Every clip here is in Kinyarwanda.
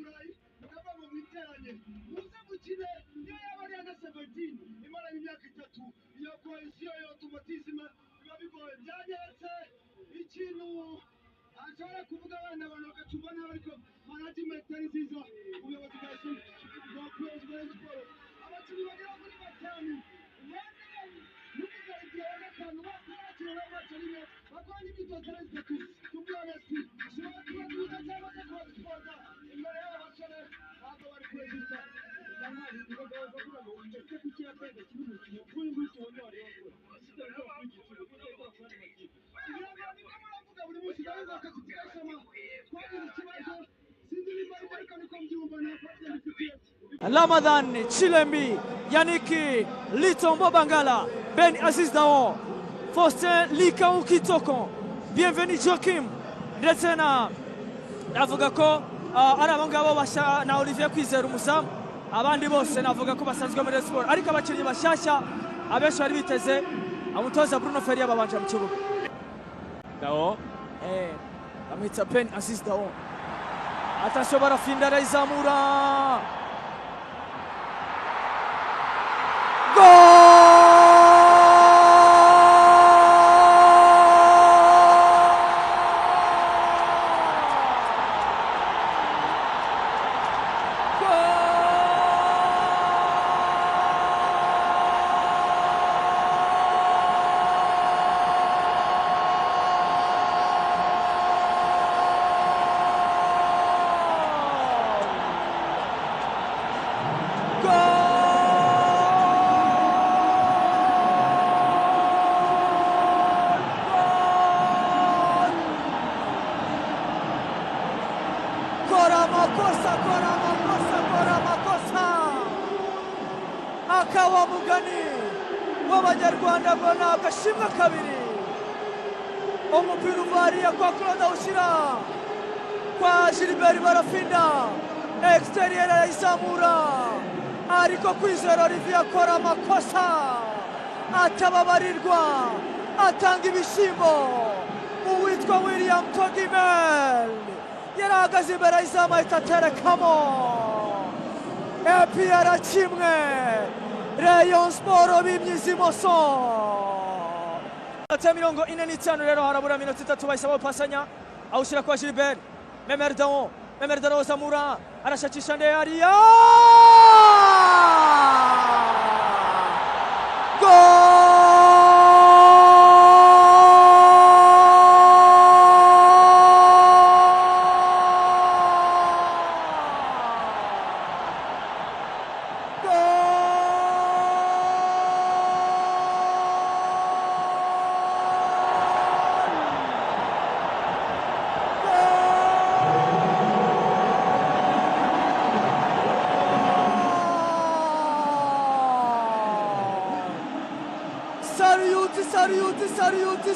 Burayi mukava mu biteranye muze mukine niyo yaba ari aga 17 imara y'imyaka 3 iyo cohesion yo automatisme biba bigoye byanyeretse ikintu ashobora kuvuga abana bakacumba n'abariko management ari nziza ubuyobozi bwa siporo abakinnyi bagera kuri 5 Ramadan Chilembi, Yannick Litombo Bangala, Ben Aziz Daon, Faustin Likau Kitoko, bienvenue Joachim Retena. Navuga ko ari abangabo basha na Olivier Kwizera umuzamu, abandi bose navuga ko basanzwe muri sport, ariko abakinnyi bashasha abenshi bari biteze amutoza Bruno Ferri babanje mu kibuga. Daon bamwita Ben Aziz Daon. Attention barafinda Raizamura. Akawa mugani w'abanyarwanda bona agashimwa kabiri umupira uvariye kwa Claude Ushira kwa Gilbert barafinda exterior Raizamura ariko Kwizera Olivier akora amakosa atababarirwa atanga ibishimbo uwitwa William Togimel yarahagaze imbere y'izama itaterekamo EPR kimwe Rayon Sport bimyiza imoso. Ati 45 rero harabura minota 3 bayisaba pasanya awushira kwa Gilbert Memer Daon Zamura arashakisha nde Aria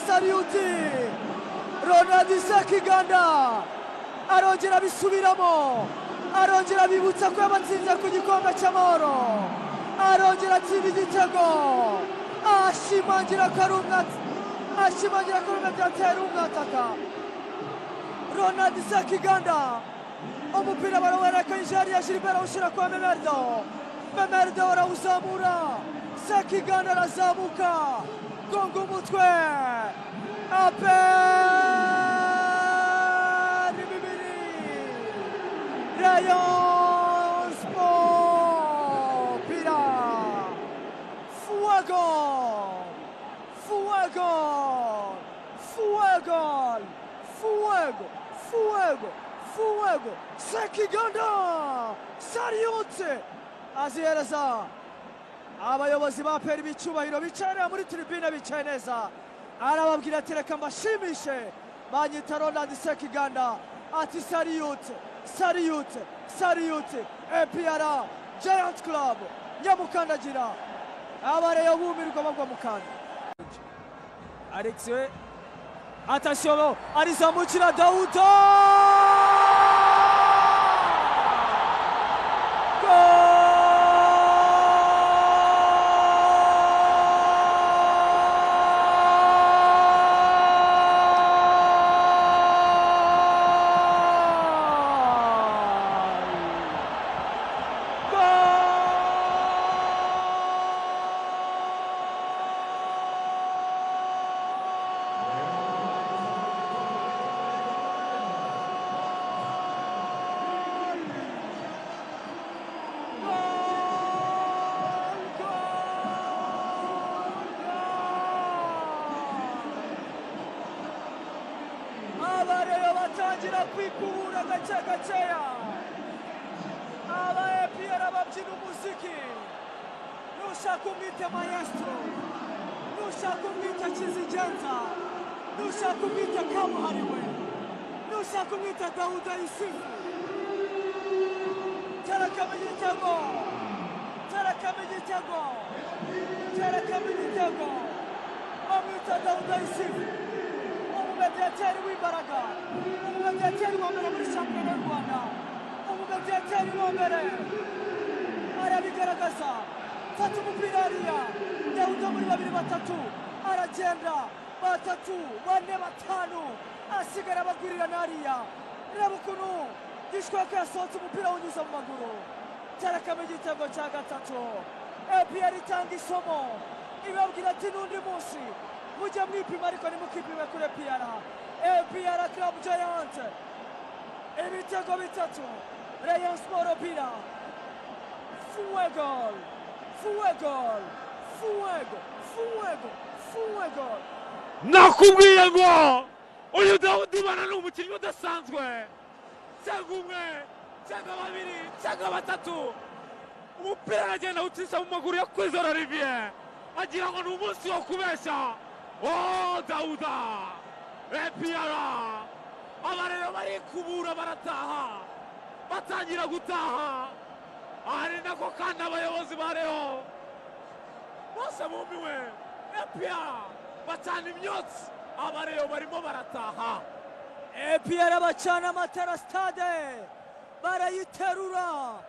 Sariuti Ronald Sakiganda arongera bisubiramo arongera bibutsa ko yabatsinze ku gikombe cy'amahoro arongera atsinda igitego ashimangira karumwa byatera umwataka Ronald Sakiganda umupira barawera Injari ya Gilbert awushyira kwa Memerdo arawuzamura Sakiganda arazamuka gongo umutwe aperi bibiri Rayon Sport pira fuego Sakiganda Sariuti aziereza abayobozi ba peri bicubahiro bicara muri tribune bicaye neza arababwira ati reka mbashimishe banyita Ronald Sakiganda ati Sariuti EPR Giant Club Nyamukandagira abareyo bumirwa bagwa mukanda Alex we attention arizamukira Dauda batangira kwikubura gace gaceya. Aba APR babyina umuziki, nushaka umwite maestro, nushaka umwite Kizigenza, nushaka umwite kabuhariwe, nushaka umwite Dawuda Yusufu. Terekamo igitego, terekamo igitego, terekamo igitego. Bamwita Dawuda Yusufu, umumediateri w'imbaraga, umumediateri wa mbere muri shampiyona y'u Rwanda, umumediateri wa mbere. Arabigaragaza, fata umupira hariya, Dawuda muri babiri batatu, aragenda, batatu, bane, batanu, asigara bagurirana hariya. Reba ukuntu Gishweka yasohotse umupira unyuze mu maguru. Terekamo igitego cya gatatu. APR itanga isomo, ibabwira ati n'undi munsi mujye mwipima ariko ntimukipime kuri APR. APR Club Giant ibitego bitatu, Rayon Sport bila. Fuego, fuego, fuego, fuego, fuego. Nakubwiye ngo uyu Dawudi bana n'umukinnyi udasanzwe. Cyangwa umwe, cyangwa babiri, cyangwa batatu. Umupira aragenda ucisha mu maguru ya Kwizera Olivier. Agira ngo ni umunsi wo kubeshya. Oh, Dawuda! APR! Abarero barikubura barataha. Batangira gutaha. Ari nako kandi abayobozi bareho. Bose bumiwe. APR bacana imyotsi. Abarero barimo barataha. APR bacana amatara stade, barayiterura.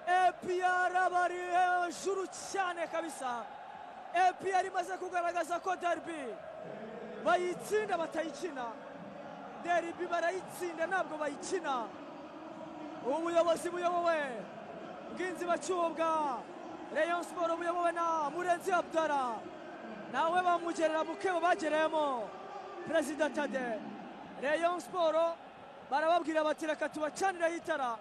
APR bari hejuru cyane kabisa. APR imaze kugaragaza ko derby bayitsinda batayikina. Derby barayitsinda ntabwo bayikina. Ubuyobozi buyobowe bw'inzi bacyubwa Rayon Sport buyobowe na Murenzi Abdara, nawe bamugerera mukebo bagereyemo Perezida Tade. Rayon Sport barababwira bati reka tubacanira hitara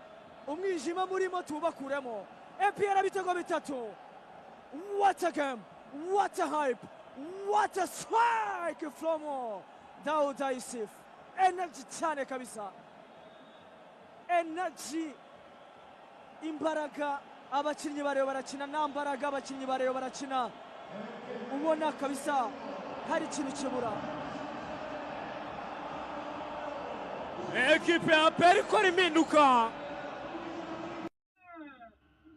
umwijima murimo tubakuremo. APR bitego bitatu. What a game, what a hype, what a strike from Dawuda Yusufu. Energy cyane kabisa, energy, imbaraga. Abakinnyi bareba barakina, nta mbaraga abakinnyi bareba barakina, ubona kabisa hari ikintu kibura. Ekipe ya APR ikora impinduka.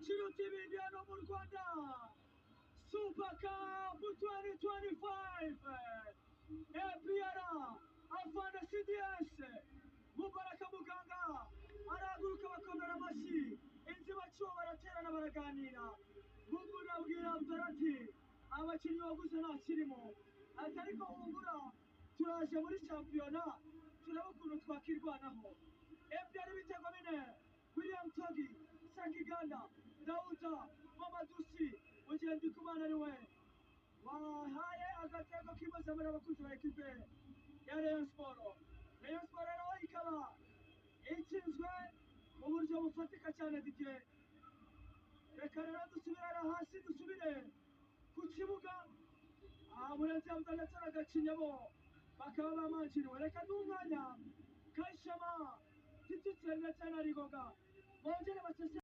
Kiruta ibindi hano mu Rwanda, Super Cup 2025. APR afana CDS, Mubaraka Muganga arahaguruka bakomera amashyi, inzibacyuho baraterana baraganira. Mugura abwira Abdara ati abakinnyi baguze nta kirimo, ati ariko humura turaje muri shampiyona turebe ukuntu twakirwanaho. APR ibitego bine, William Togi, Sakiganda, Dawuda, Mamadusi, Mugendi Kumana niwe wahaye agatego kimaze muri abakunzi ba ekipe ya Rayon Sport. Rayon Sport rero ikaba itsinzwe mu buryo bufatika cyane. Didier, reka rero dusubire hasi, dusubire ku kibuga. Murenzi Abdala agacinyemo bakaba bamanjiriwe. Reka n'umwanya Kayishema Titutse ndetse na Rigoga bongere basese